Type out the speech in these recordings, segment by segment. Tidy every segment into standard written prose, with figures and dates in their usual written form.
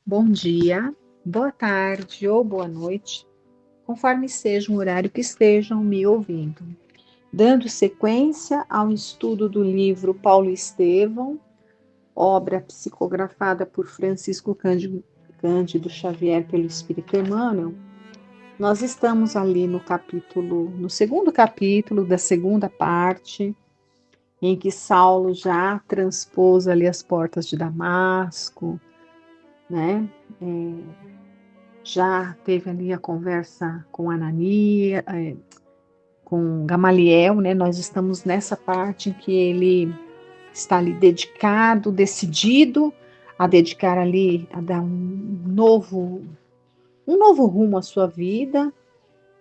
bom dia, boa tarde ou boa noite, conforme seja o horário que estejam me ouvindo. Dando sequência ao estudo do livro Paulo Estevão, obra psicografada por Francisco Cândido Xavier pelo Espírito Emmanuel, nós estamos ali no segundo capítulo da segunda parte, em que Saulo já transpôs ali as portas de Damasco, né? Já teve ali a conversa com Ananias, com Gamaliel, né? Nós estamos nessa parte em que ele está ali dedicado, decidido a dedicar ali, a dar um novo rumo à sua vida,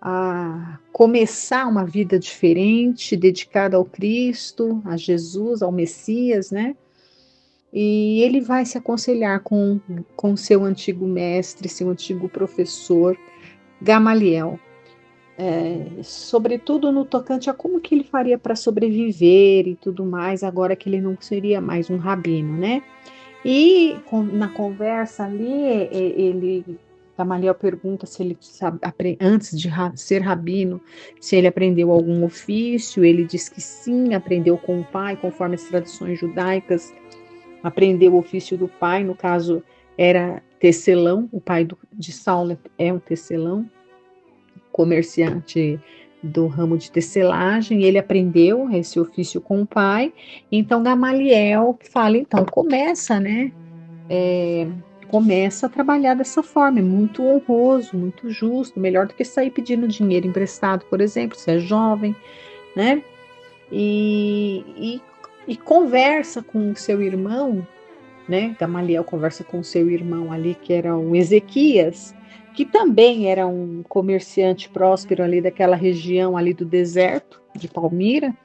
a começar uma vida diferente, dedicada ao Cristo, a Jesus, ao Messias, né? E ele vai se aconselhar com seu antigo mestre, seu antigo professor, Gamaliel, sobretudo no tocante a como que ele faria para sobreviver e tudo mais, agora que ele não seria mais um rabino, né? E na conversa ali, Gamaliel pergunta se ele sabe, antes de ser rabino, se ele aprendeu algum ofício. Ele diz que sim, aprendeu com o pai, conforme as tradições judaicas. Aprendeu o ofício do pai, no caso era tecelão, o pai de Saulo é um tecelão, comerciante do ramo de tecelagem. Ele aprendeu esse ofício com o pai. Então Gamaliel fala, então começa, né? Começa a trabalhar dessa forma, é muito honroso, muito justo, melhor do que sair pedindo dinheiro emprestado, por exemplo, se é jovem, né? E conversa com o seu irmão, né? Gamaliel conversa com o seu irmão ali, que era o Ezequias, que também era um comerciante próspero ali daquela região ali do deserto de Palmira,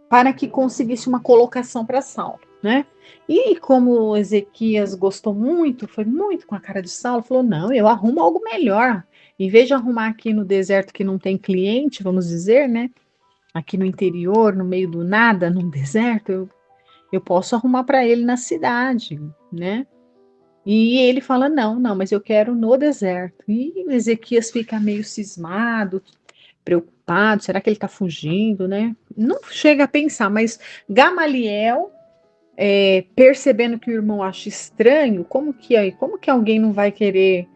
para que conseguisse uma colocação para Saulo, né? E como Ezequias gostou muito, foi muito com a cara de Saulo, falou: não, eu arrumo algo melhor. Em vez de arrumar aqui no deserto que não tem cliente, vamos dizer, né? Aqui no interior, no meio do nada, num deserto, eu posso arrumar para ele na cidade, né? E ele fala: não, não, mas eu quero no deserto. E Ezequias fica meio cismado, preocupado, será que ele está fugindo, né? Não chega a pensar, mas Gamaliel, percebendo que o irmão acha estranho, como que alguém não vai querer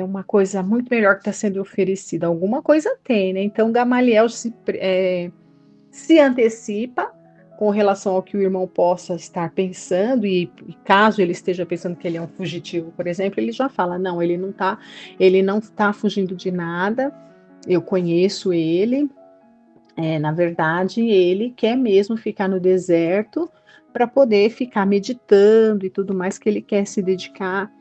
uma coisa muito melhor que está sendo oferecida? Alguma coisa tem, né? Então Gamaliel se antecipa com relação ao que o irmão possa estar pensando, e caso ele esteja pensando que ele é um fugitivo, por exemplo, ele já fala: não, ele não tá fugindo de nada, eu conheço ele. Na verdade, ele quer mesmo ficar no deserto para poder ficar meditando e tudo mais, que ele quer se dedicar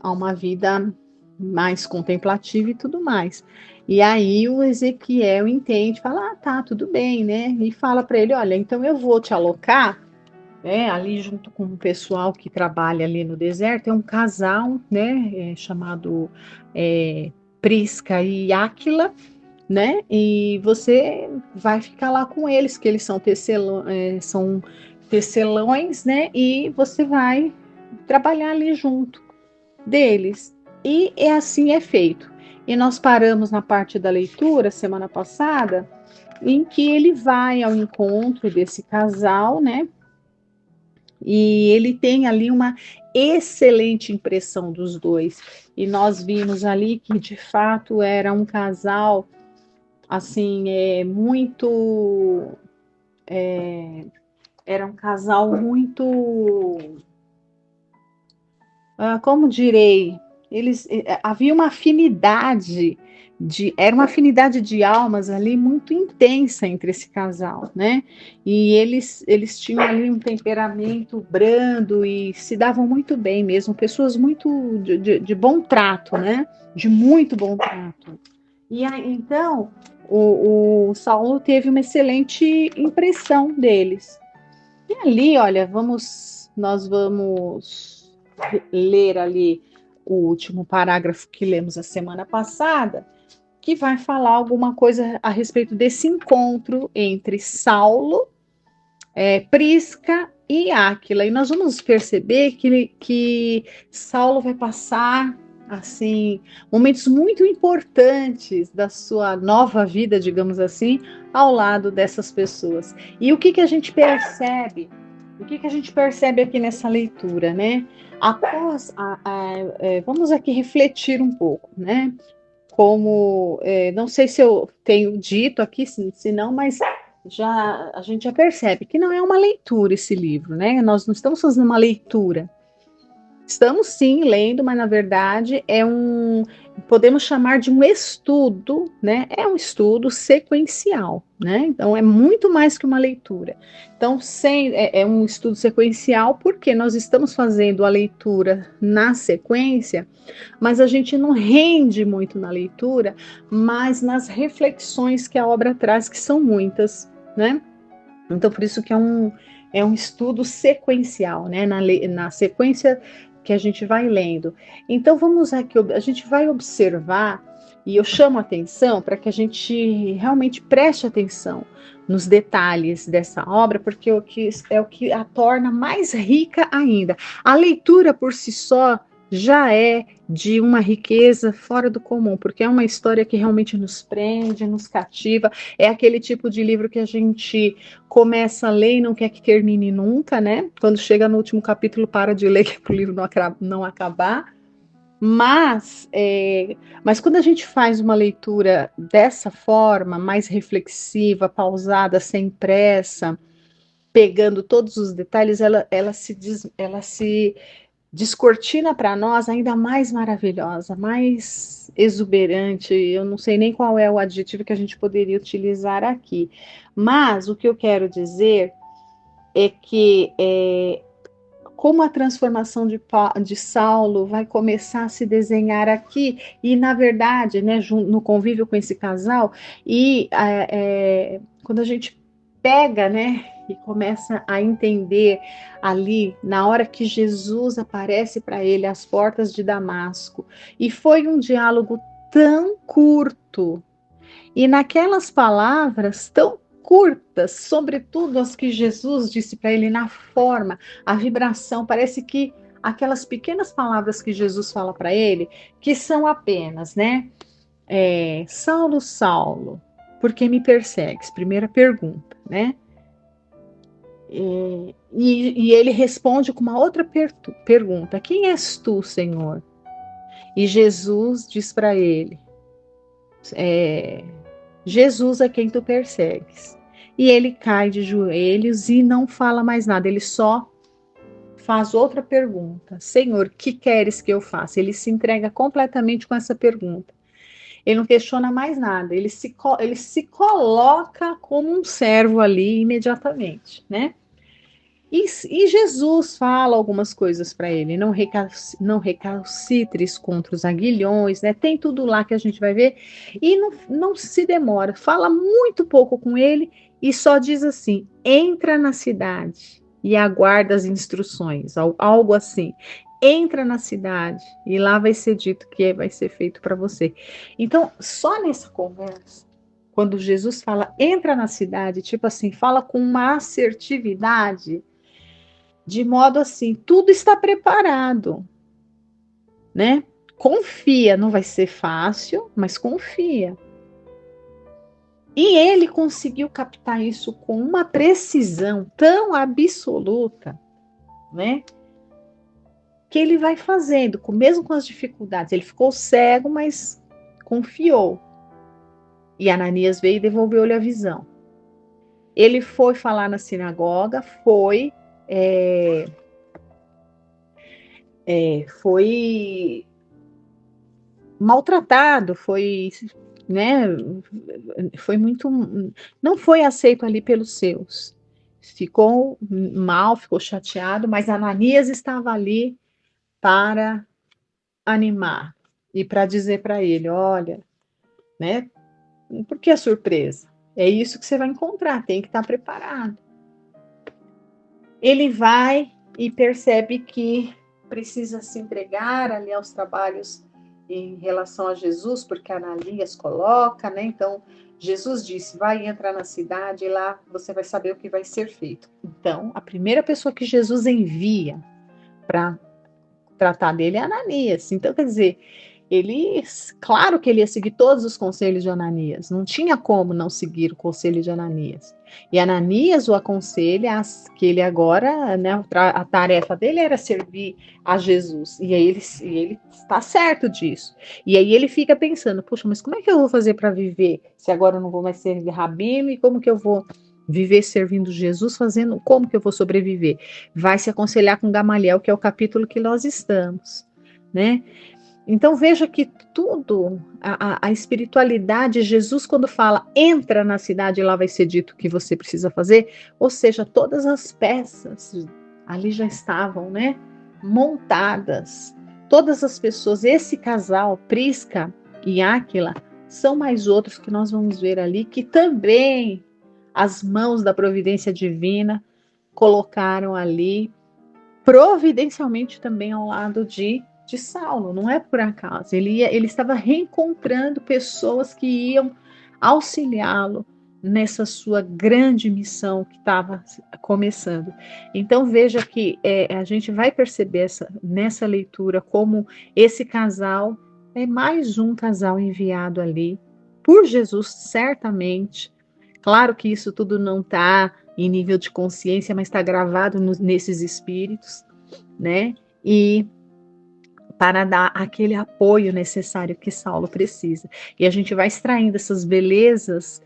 a uma vida mais contemplativa e tudo mais. E aí o Ezequiel entende, fala: ah, tá, tudo bem, né? E fala para ele: olha, então eu vou te alocar, né, ali junto com o pessoal que trabalha ali no deserto. É um casal, né, chamado Prisca e Áquila, né? E você vai ficar lá com eles, que eles são tecelões, né? E você vai trabalhar ali junto deles. E assim é feito. E nós paramos na parte da leitura semana passada, em que ele vai ao encontro desse casal, né? E ele tem ali uma excelente impressão dos dois. E nós vimos ali que de fato era um casal assim, era um casal muito, como direi, havia uma afinidade era uma afinidade de almas ali muito intensa entre esse casal, né? E eles tinham ali um temperamento brando e se davam muito bem mesmo, pessoas muito de bom trato, né? De muito bom trato. E aí, então, o Saulo teve uma excelente impressão deles. E ali, olha, nós vamos ler ali o último parágrafo que lemos a semana passada, que vai falar alguma coisa a respeito desse encontro entre Saulo, Prisca e Áquila. E nós vamos perceber que Saulo vai passar assim momentos muito importantes da sua nova vida, digamos assim, ao lado dessas pessoas. E o que a gente percebe? O que a gente percebe aqui nessa leitura, né? Vamos aqui refletir um pouco, né? Como, não sei se eu tenho dito aqui, se não, mas a gente já percebe que não é uma leitura esse livro, né? Nós não estamos fazendo uma leitura. Estamos sim lendo, mas na verdade podemos chamar de um estudo, né? É um estudo sequencial, né? Então é muito mais que uma leitura. Então é um estudo sequencial porque nós estamos fazendo a leitura na sequência, mas a gente não rende muito na leitura, mas nas reflexões que a obra traz, que são muitas, né? Então por isso que é um estudo sequencial, né? Na sequência que a gente vai lendo. Então vamos aqui, a gente vai observar, e eu chamo a atenção para que a gente realmente preste atenção nos detalhes dessa obra, porque é o que a torna mais rica ainda. A leitura por si só já é de uma riqueza fora do comum, porque é uma história que realmente nos prende, nos cativa, é aquele tipo de livro que a gente começa a ler e não quer que termine nunca, né? Quando chega no último capítulo, para de ler, que o livro não acabar. Mas quando a gente faz uma leitura dessa forma, mais reflexiva, pausada, sem pressa, pegando todos os detalhes, ela se descortina para nós ainda mais maravilhosa, mais exuberante. Eu não sei nem qual é o adjetivo que a gente poderia utilizar aqui, mas o que eu quero dizer é que como a transformação de Saulo vai começar a se desenhar aqui, e na verdade, né, no convívio com esse casal, e quando a gente pega, né, e começa a entender ali, na hora que Jesus aparece para ele às portas de Damasco, e foi um diálogo tão curto, e naquelas palavras tão curtas, sobretudo as que Jesus disse para ele na forma, a vibração, parece que aquelas pequenas palavras que Jesus fala para ele, que são apenas, né? Saulo, Saulo, por que me persegues? Primeira pergunta, né? E ele responde com uma outra pergunta: quem és tu, Senhor? E Jesus diz para ele: Jesus é quem tu persegues. E ele cai de joelhos e não fala mais nada, ele só faz outra pergunta: Senhor, que queres que eu faça? Ele se entrega completamente com essa pergunta. Ele não questiona mais nada, ele se coloca como um servo ali imediatamente, né? E Jesus fala algumas coisas para ele, não recalcitres contra os aguilhões, né? Tem tudo lá que a gente vai ver, e não se demora, fala muito pouco com ele e só diz assim: entra na cidade e aguarda as instruções, algo assim. Entra na cidade e lá vai ser dito que vai ser feito para você. Então, só nessa conversa, quando Jesus fala entra na cidade, tipo assim, fala com uma assertividade, de modo assim, tudo está preparado, né? Confia, não vai ser fácil, mas confia. E ele conseguiu captar isso com uma precisão tão absoluta, né? Que ele vai fazendo, mesmo com as dificuldades. Ele ficou cego, mas confiou. E Ananias veio e devolveu-lhe a visão. Ele foi falar na sinagoga, foi maltratado, né, foi muito, não foi aceito ali pelos seus. Ficou mal, ficou chateado, mas Ananias estava ali para animar e para dizer para ele, olha, né, por que a surpresa? É isso que você vai encontrar, tem que estar preparado. Ele vai e percebe que precisa se entregar ali aos trabalhos em relação a Jesus, porque Ananias coloca, né? Então, Jesus disse, vai entrar na cidade e lá você vai saber o que vai ser feito. Então, a primeira pessoa que Jesus envia para tratar dele é Ananias. Então, quer dizer, ele, claro que ele ia seguir todos os conselhos de Ananias, não tinha como não seguir o conselho de Ananias. E Ananias o aconselha que ele agora, né, a tarefa dele era servir a Jesus. E aí ele está certo disso. E aí ele fica pensando, puxa, mas como é que eu vou fazer para viver se agora eu não vou mais ser rabino e como que eu vou viver servindo Jesus, fazendo, como que eu vou sobreviver? Vai se aconselhar com Gamaliel, que é o capítulo que nós estamos, né? Então veja que tudo, a espiritualidade, Jesus quando fala, entra na cidade e lá vai ser dito o que você precisa fazer, ou seja, todas as peças ali já estavam, né, montadas. Todas as pessoas, esse casal, Prisca e Áquila, são mais outros que nós vamos ver ali, que também as mãos da providência divina colocaram ali, providencialmente também ao lado de Saulo, não é por acaso. Ele estava reencontrando pessoas que iam auxiliá-lo nessa sua grande missão que estava começando. Então veja que a gente vai perceber nessa leitura como esse casal é mais um casal enviado ali por Jesus, certamente. Claro que isso tudo não está em nível de consciência, mas está gravado nesses espíritos, né? E para dar aquele apoio necessário que Saulo precisa. E a gente vai extraindo essas belezas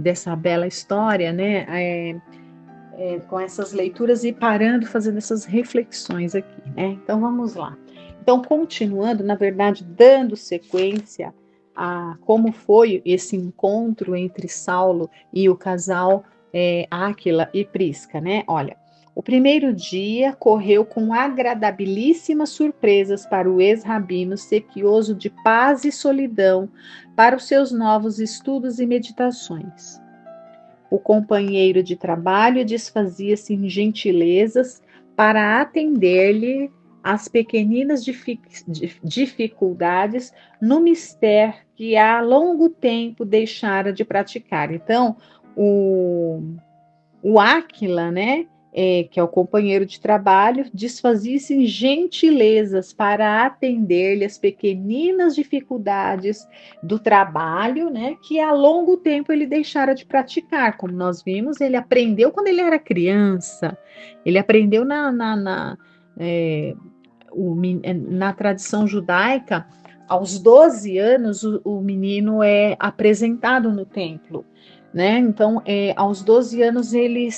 dessa bela história, né? Com essas leituras e parando, fazendo essas reflexões aqui, né? Então vamos lá. Então, continuando, na verdade, dando sequência a como foi esse encontro entre Saulo e o casal Áquila e Prisca, né? Olha, o primeiro dia correu com agradabilíssimas surpresas para o ex-rabino, sequioso de paz e solidão para os seus novos estudos e meditações. O companheiro de trabalho desfazia-se em gentilezas para atender-lhe as pequeninas dificuldades no mistério que há longo tempo deixara de praticar. Então, o Áquila, né, que é o companheiro de trabalho, desfazia-se em gentilezas para atender-lhe as pequeninas dificuldades do trabalho, né, que há longo tempo ele deixara de praticar. Como nós vimos, ele aprendeu quando ele era criança, ele aprendeu na tradição judaica. Aos 12 anos, o menino é apresentado no templo. Né? Então, aos 12 anos ele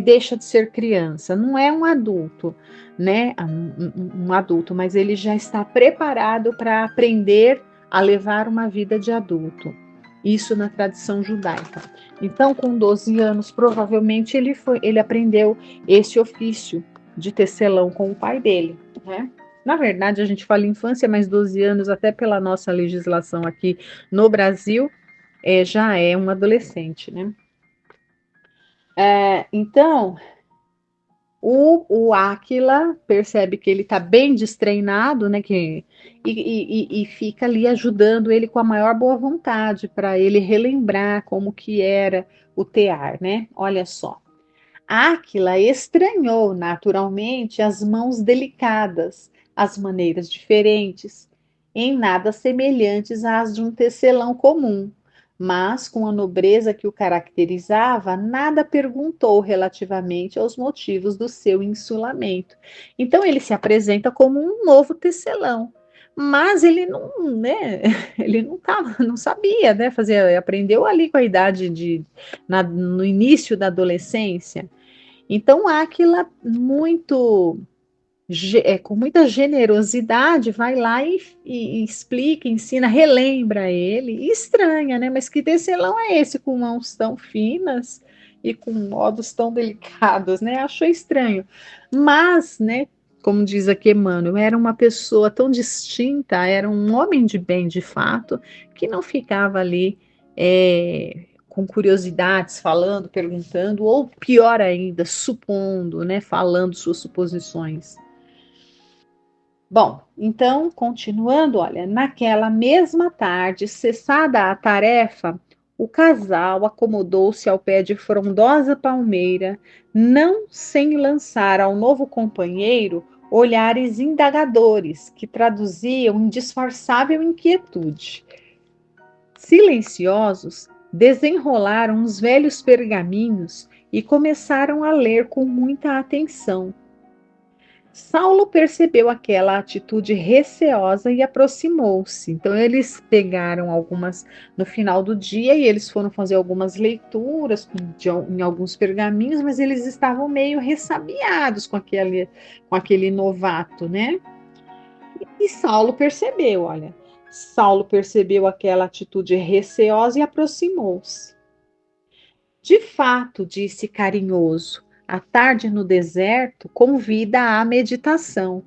deixa de ser criança, não é um adulto, né? Um adulto, mas ele já está preparado para aprender a levar uma vida de adulto. Isso na tradição judaica. Então, com 12 anos, provavelmente ele aprendeu esse ofício de tecelão com o pai dele, né? Na verdade, a gente fala infância, mas 12 anos, até pela nossa legislação aqui no Brasil, já é um adolescente, né? Então, o Áquila percebe que ele está bem destreinado, né? E fica ali ajudando ele com a maior boa vontade para ele relembrar como que era o tear, né? Olha só. Áquila estranhou naturalmente as mãos delicadas, as maneiras diferentes, em nada semelhantes às de um tecelão comum, mas com a nobreza que o caracterizava, nada perguntou relativamente aos motivos do seu insulamento. Então ele se apresenta como um novo tecelão, mas ele não, né, ele não sabia, né, aprendeu ali com a idade no início da adolescência. Então, Áquila, com muita generosidade, vai lá e explica, ensina, relembra ele. E estranha, né? Mas que tecelão é esse com mãos tão finas e com modos tão delicados, né? Achou estranho. Mas, né? Como diz aqui Emmanuel, era uma pessoa tão distinta, era um homem de bem de fato, que não ficava ali com curiosidades, falando, perguntando, ou pior ainda, supondo, né, falando suas suposições. Bom, então, continuando, olha, naquela mesma tarde, cessada a tarefa, o casal acomodou-se ao pé de frondosa palmeira, não sem lançar ao novo companheiro olhares indagadores que traduziam indisfarçável inquietude. Silenciosos, desenrolaram os velhos pergaminhos e começaram a ler com muita atenção. Saulo percebeu aquela atitude receosa e aproximou-se. Então, eles pegaram algumas no final do dia e eles foram fazer algumas leituras em alguns pergaminhos, mas eles estavam meio ressabiados com aquele novato, né? E Saulo percebeu, olha, Saulo percebeu aquela atitude receosa e aproximou-se. De fato, disse carinhoso, a tarde no deserto convida à meditação.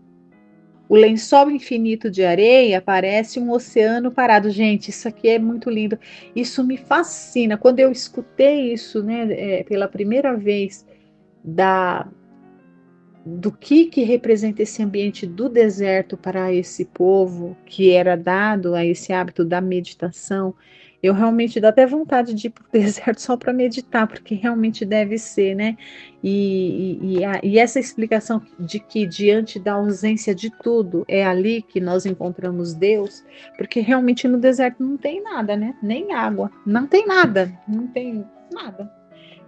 O lençol infinito de areia parece um oceano parado. Gente, isso aqui é muito lindo. Isso me fascina. Quando eu escutei isso, né, pela primeira vez, da do que representa esse ambiente do deserto para esse povo que era dado a esse hábito da meditação, eu realmente dá até vontade de ir para o deserto só para meditar, porque realmente deve ser, né? E essa explicação de que diante da ausência de tudo é ali que nós encontramos Deus, porque realmente no deserto não tem nada, né? Nem água, não tem nada, não tem nada.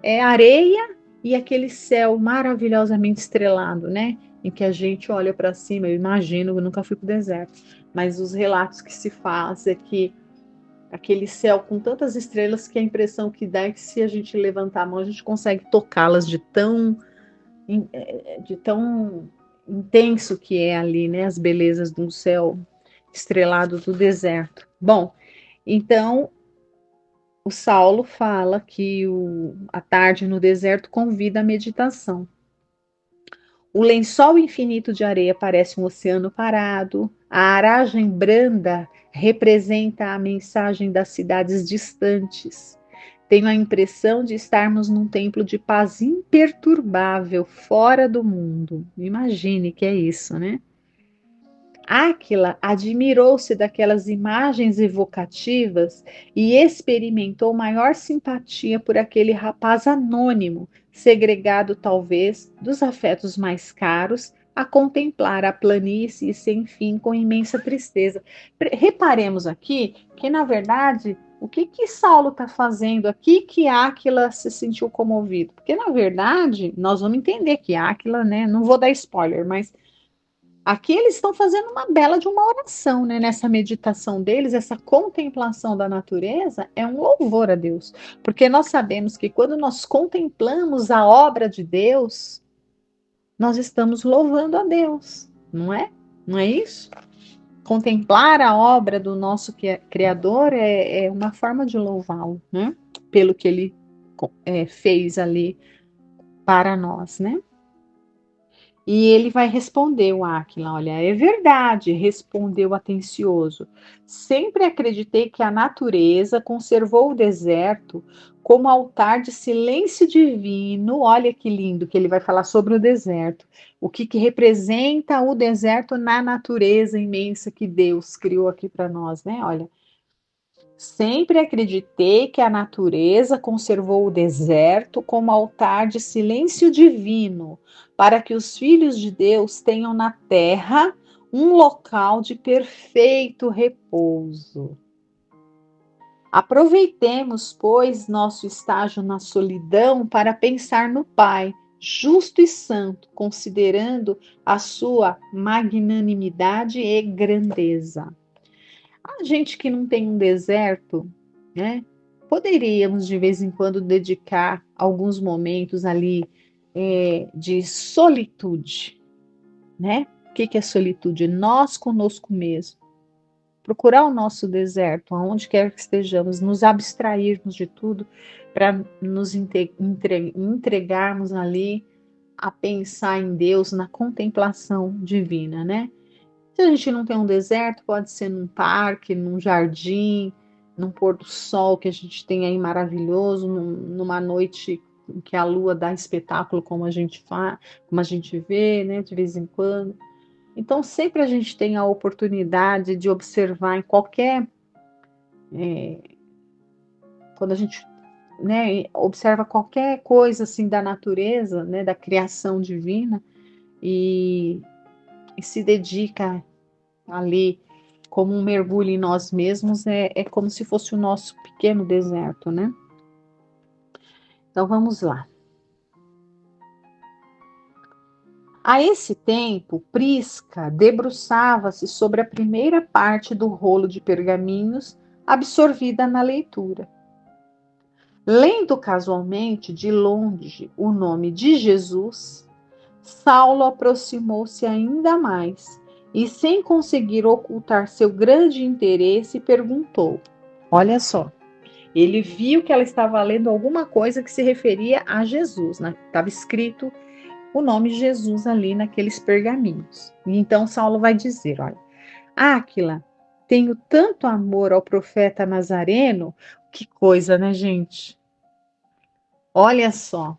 É areia e aquele céu maravilhosamente estrelado, né? Em que a gente olha para cima, eu imagino, eu nunca fui para o deserto, mas os relatos que se faz é que aquele céu com tantas estrelas que a impressão que dá é que se a gente levantar a mão, a gente consegue tocá-las de tão intenso que é ali, né? As belezas do céu estrelado do deserto. Bom, então o Saulo fala que a tarde no deserto convida à meditação. O lençol infinito de areia parece um oceano parado. A aragem branda representa a mensagem das cidades distantes. Tenho a impressão de estarmos num templo de paz imperturbável, fora do mundo. Imagine que é isso, né? Áquila admirou-se daquelas imagens evocativas e experimentou maior simpatia por aquele rapaz anônimo, segregado talvez dos afetos mais caros, a contemplar a planície sem fim com imensa tristeza. Reparemos aqui que, na verdade, o que Saulo está fazendo aqui que Áquila se sentiu comovido? Porque, na verdade, nós vamos entender que Áquila, né? Não vou dar spoiler, mas aqui eles estão fazendo uma bela de uma oração, né? Nessa meditação deles, essa contemplação da natureza é um louvor a Deus, porque nós sabemos que quando nós contemplamos a obra de Deus, nós estamos louvando a Deus, não é? Não é isso? Contemplar a obra do nosso Criador é uma forma de louvá-lo, né? Pelo que ele fez ali para nós, né? E ele vai responder o Áquila, olha, é verdade, respondeu atencioso. Sempre acreditei que a natureza conservou o deserto como altar de silêncio divino. Olha que lindo que ele vai falar sobre o deserto. O que representa o deserto na natureza imensa que Deus criou aqui para nós, né? Olha, sempre acreditei que a natureza conservou o deserto como altar de silêncio divino, para que os filhos de Deus tenham na terra um local de perfeito repouso. Aproveitemos, pois, nosso estágio na solidão para pensar no Pai, justo e santo, considerando a sua magnanimidade e grandeza. A gente que não tem um deserto, né? Poderíamos de vez em quando dedicar alguns momentos ali de solitude, né? O que é solitude? Nós conosco mesmo. Procurar o nosso deserto, aonde quer que estejamos, nos abstrairmos de tudo para nos entregarmos ali a pensar em Deus, na contemplação divina, né? Se a gente não tem um deserto, pode ser num parque, num jardim, num pôr do sol que a gente tem aí maravilhoso, numa noite em que a lua dá espetáculo como a gente faz, como a gente vê, né, de vez em quando. Então, sempre a gente tem a oportunidade de observar em qualquer, quando a gente, né, observa qualquer coisa assim da natureza, né, da criação divina, e, e se dedica ali como um mergulho em nós mesmos, é como se fosse o nosso pequeno deserto, né? Então vamos lá. A esse tempo, Prisca debruçava-se sobre a primeira parte do rolo de pergaminhos absorvida na leitura. Lendo casualmente de longe o nome de Jesus, Saulo aproximou-se ainda mais e, sem conseguir ocultar seu grande interesse, perguntou: olha só, ele viu que ela estava lendo alguma coisa que se referia a Jesus, né? Estava escrito o nome de Jesus ali naqueles pergaminhos. E então Saulo vai dizer: olha, Áquila, tenho tanto amor ao profeta Nazareno, que coisa, né, gente? Olha só,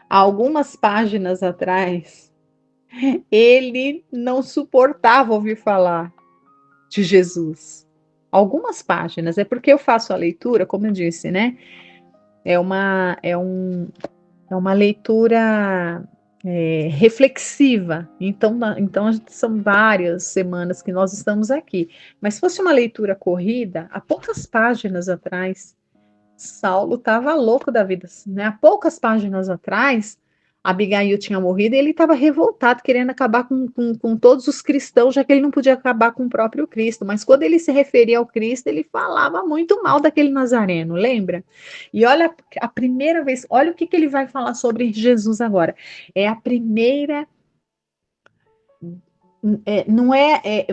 algumas páginas atrás, ele não suportava ouvir falar de Jesus. Algumas páginas, é porque eu faço a leitura, como eu disse, né? É uma leitura reflexiva. Então são várias semanas que nós estamos aqui. Mas se fosse uma leitura corrida, há poucas páginas atrás, Saulo estava louco da vida, né? Há poucas páginas atrás, Abigail tinha morrido e ele estava revoltado, querendo acabar com todos os cristãos, já que ele não podia acabar com o próprio Cristo. Mas quando ele se referia ao Cristo, ele falava muito mal daquele Nazareno, lembra? E olha a primeira vez, olha o que ele vai falar sobre Jesus agora. É a primeira não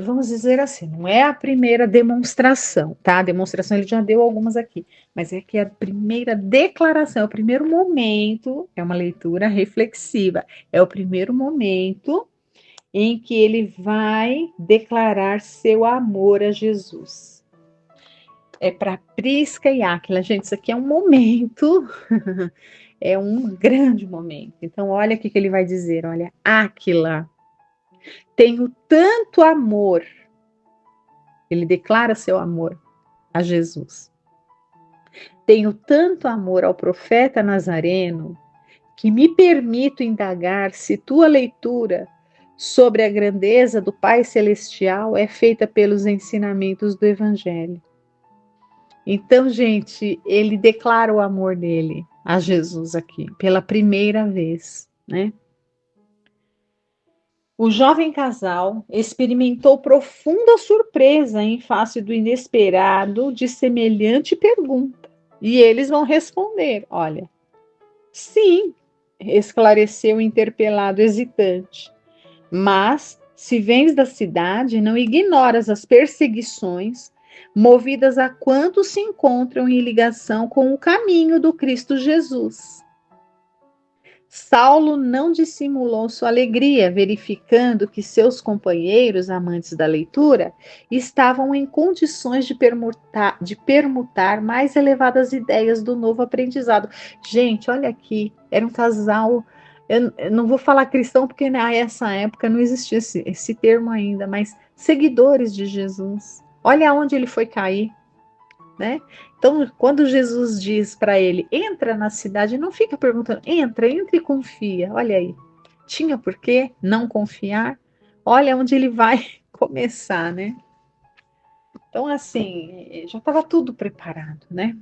vamos dizer assim, não é a primeira demonstração, tá? A demonstração ele já deu algumas aqui, mas é que a primeira declaração, é o primeiro momento, é uma leitura reflexiva, é o primeiro momento em que ele vai declarar seu amor a Jesus. É para Prisca e Áquila, gente, isso aqui é um momento, é um grande momento. Então, olha o que ele vai dizer, olha, Áquila, tenho tanto amor. Ele declara seu amor a Jesus. Tenho tanto amor ao profeta Nazareno que me permito indagar se tua leitura sobre a grandeza do Pai Celestial é feita pelos ensinamentos do Evangelho. Então, gente, ele declara o amor dele a Jesus aqui, pela primeira vez, né? O jovem casal experimentou profunda surpresa em face do inesperado de semelhante pergunta. E eles vão responder: olha, sim, esclareceu o interpelado hesitante. Mas, se vens da cidade, não ignoras as perseguições movidas a quantos se encontram em ligação com o caminho do Cristo Jesus. Saulo não dissimulou sua alegria, verificando que seus companheiros, amantes da leitura, estavam em condições de permutar mais elevadas ideias do novo aprendizado. Gente, olha aqui, era um casal. Eu não vou falar cristão, porque nessa época não existia esse termo ainda, mas seguidores de Jesus. Olha onde ele foi cair. Né? Então, quando Jesus diz para ele, entra na cidade, não fica perguntando, entra e confia. Olha aí, tinha por que não confiar? Olha onde ele vai começar, né? Então, assim, já estava tudo preparado, né?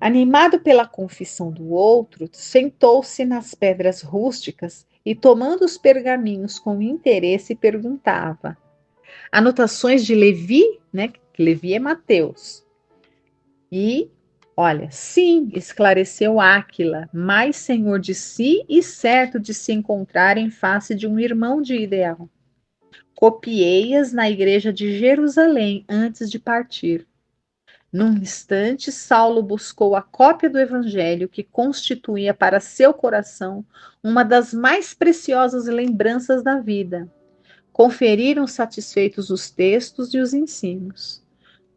Animado pela confissão do outro, sentou-se nas pedras rústicas e, tomando os pergaminhos com interesse, perguntava: anotações de Levi, né? Levi é Mateus. E, olha, sim, esclareceu Áquila, mais senhor de si e certo de se encontrar em face de um irmão de ideal. Copiei-as na igreja de Jerusalém antes de partir. Num instante, Saulo buscou a cópia do evangelho que constituía para seu coração uma das mais preciosas lembranças da vida. Conferiram satisfeitos os textos e os ensinos.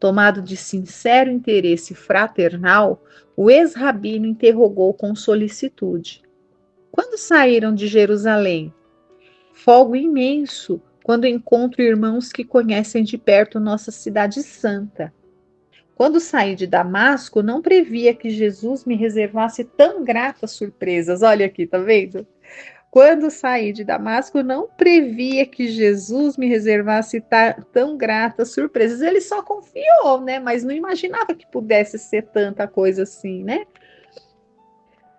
Tomado de sincero interesse fraternal, o ex-rabino interrogou com solicitude: quando saíram de Jerusalém? Folgo imenso quando encontro irmãos que conhecem de perto nossa cidade santa. Quando saí de Damasco, não previa que Jesus me reservasse tão gratas surpresas. Olha aqui, tá vendo? Quando saí de Damasco, não previa que Jesus me reservasse tão gratas surpresas. Ele só confiou, né? Mas não imaginava que pudesse ser tanta coisa assim, né?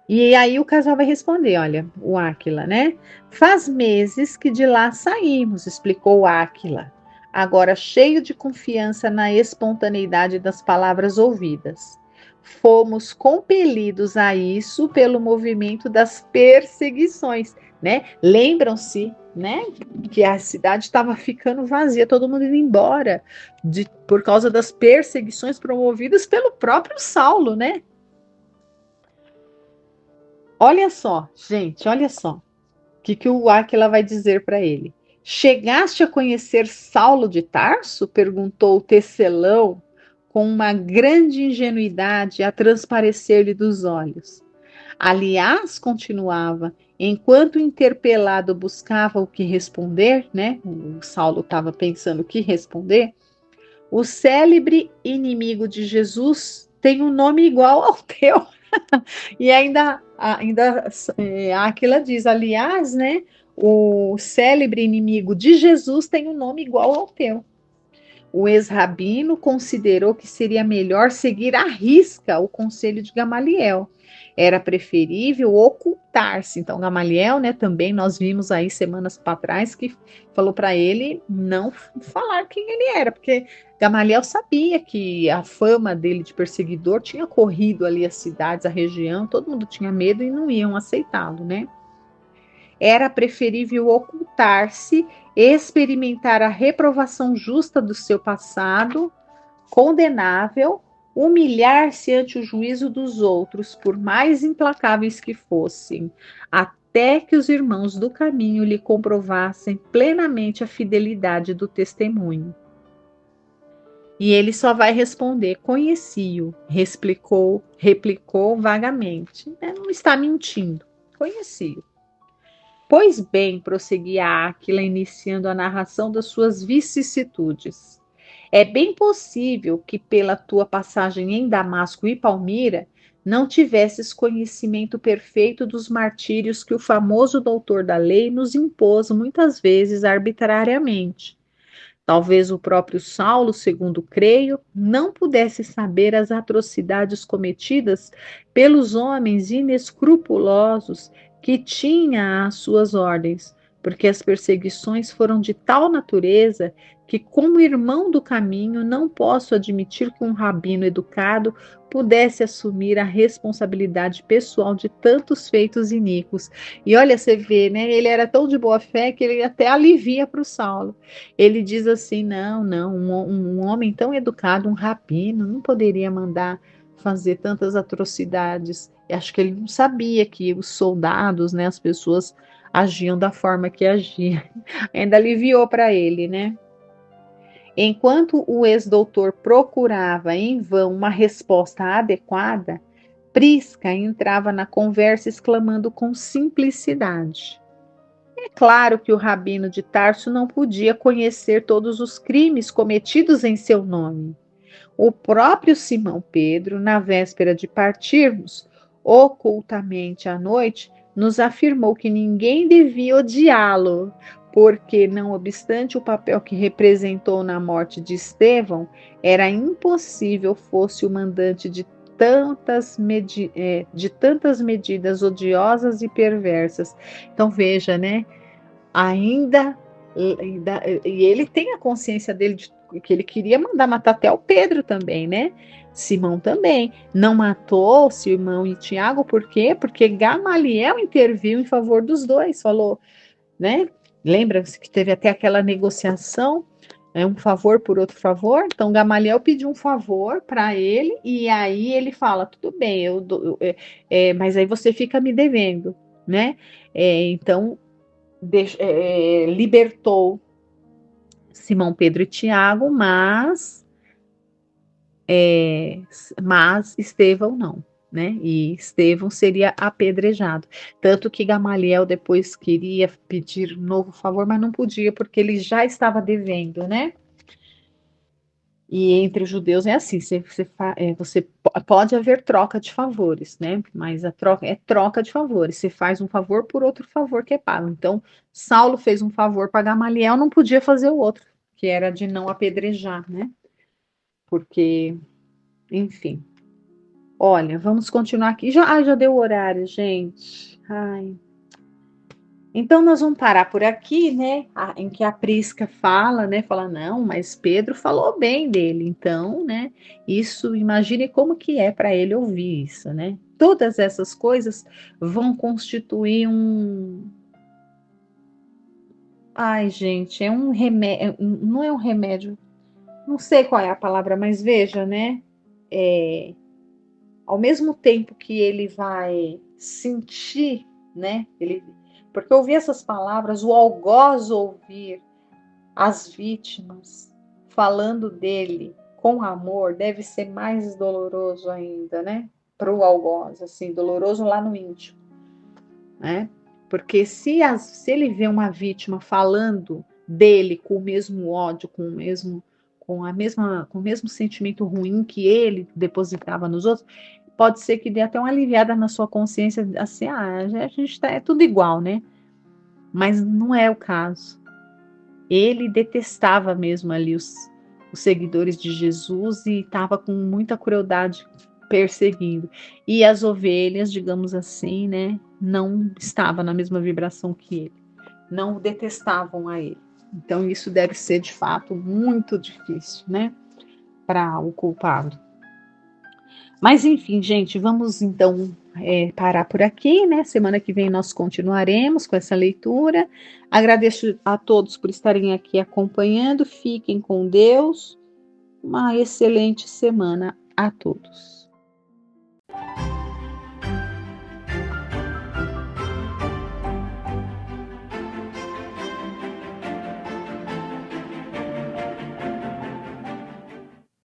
E aí o casal vai responder, olha, o Áquila, né? Faz meses que de lá saímos, explicou o Áquila, agora cheio de confiança na espontaneidade das palavras ouvidas. Fomos compelidos a isso pelo movimento das perseguições, né? Lembram-se, né, que a cidade estava ficando vazia, todo mundo indo embora por causa das perseguições promovidas pelo próprio Saulo, né? Olha só, gente, olha só. O que o Áquila vai dizer para ele? Chegaste a conhecer Saulo de Tarso? Perguntou o tecelão com uma grande ingenuidade a transparecer-lhe dos olhos. Aliás, continuava, enquanto o interpelado buscava o que responder, né? O Saulo estava pensando o que responder. O célebre inimigo de Jesus tem um nome igual ao teu. E ainda Aquila diz, aliás, né, o célebre inimigo de Jesus tem um nome igual ao teu. O ex-rabino considerou que seria melhor seguir à risca o conselho de Gamaliel. Era preferível ocultar-se. Então, Gamaliel, né, também nós vimos aí semanas para trás que falou para ele não falar quem ele era, porque Gamaliel sabia que a fama dele de perseguidor tinha corrido ali as cidades, a região, todo mundo tinha medo e não iam aceitá-lo, né? Era preferível ocultar-se, experimentar a reprovação justa do seu passado, condenável, humilhar-se ante o juízo dos outros, por mais implacáveis que fossem, até que os irmãos do caminho lhe comprovassem plenamente a fidelidade do testemunho. E ele só vai responder: conheci-o, replicou vagamente. Não está mentindo, conheci-o. Pois bem, prosseguia Áquila, iniciando a narração das suas vicissitudes. É bem possível que, pela tua passagem em Damasco e Palmira, não tivesses conhecimento perfeito dos martírios que o famoso doutor da lei nos impôs muitas vezes arbitrariamente. Talvez o próprio Saulo, segundo creio, não pudesse saber as atrocidades cometidas pelos homens inescrupulosos que tinha às suas ordens, porque as perseguições foram de tal natureza que, como irmão do caminho, não posso admitir que um rabino educado pudesse assumir a responsabilidade pessoal de tantos feitos iníquos. E olha, você vê, né? Ele era tão de boa fé que ele até alivia para o Saulo. Ele diz assim: não, não, um homem tão educado, um rabino, não poderia mandar fazer tantas atrocidades. Eu acho que ele não sabia que os soldados, né, as pessoas agiam da forma que agiam. Ainda aliviou para ele, né? Enquanto o ex-doutor procurava em vão uma resposta adequada, Prisca entrava na conversa exclamando com simplicidade: é claro que o rabino de Tarso não podia conhecer todos os crimes cometidos em seu nome. O próprio Simão Pedro, na véspera de partirmos, ocultamente à noite, nos afirmou que ninguém devia odiá-lo, porque, não obstante o papel que representou na morte de Estevão, era impossível fosse o mandante de tantas medidas odiosas e perversas. Então veja, né? E ele tem a consciência dele de que ele queria mandar matar até o Pedro também, né? Simão também. Não matou Simão e Tiago, por quê? Porque Gamaliel interviu em favor dos dois, falou, né? Lembra-se que teve até aquela negociação, um favor por outro favor. Então, Gamaliel pediu um favor para ele, e aí ele fala: tudo bem, mas aí você fica me devendo, né? Então, libertou Simão Pedro e Tiago, mas mas Estevão não, né? E Estevão seria apedrejado. Tanto que Gamaliel depois queria pedir novo favor, mas não podia, porque ele já estava devendo, né? E entre os judeus é assim, pode haver troca de favores, né? Mas a troca é troca de favores. Você faz um favor por outro favor que é pago. Então, Saulo fez um favor para Gamaliel, não podia fazer o outro, que era de não apedrejar, né? Porque, enfim. Olha, vamos continuar aqui. Já deu o horário, gente. Ai. Então nós vamos parar por aqui, né? Em que a Prisca fala, né? Fala, não, mas Pedro falou bem dele. Então, né? Isso, imagine como que é para ele ouvir isso, né? Todas essas coisas vão constituir um. Ai, gente, é um remédio. Não é um remédio. Não sei qual é a palavra, mas veja, né? Ao mesmo tempo que ele vai sentir, né? Porque ouvir essas palavras, o algoz ouvir as vítimas falando dele com amor deve ser mais doloroso ainda, né? Para o algoz, assim, doloroso lá no íntimo, né? Porque se ele vê uma vítima falando dele com o mesmo ódio, com o mesmo sentimento ruim que ele depositava nos outros, pode ser que dê até uma aliviada na sua consciência, assim, a gente é tudo igual, né? Mas não é o caso. Ele detestava mesmo ali os seguidores de Jesus e estava com muita crueldade perseguindo. E as ovelhas, digamos assim, né, não estavam na mesma vibração que ele, não detestavam a ele. Então isso deve ser de fato muito difícil, né, para o culpado. Mas enfim, gente, vamos então parar por aqui, né? Semana que vem nós continuaremos com essa leitura. Agradeço a todos por estarem aqui acompanhando. Fiquem com Deus. Uma excelente semana a todos.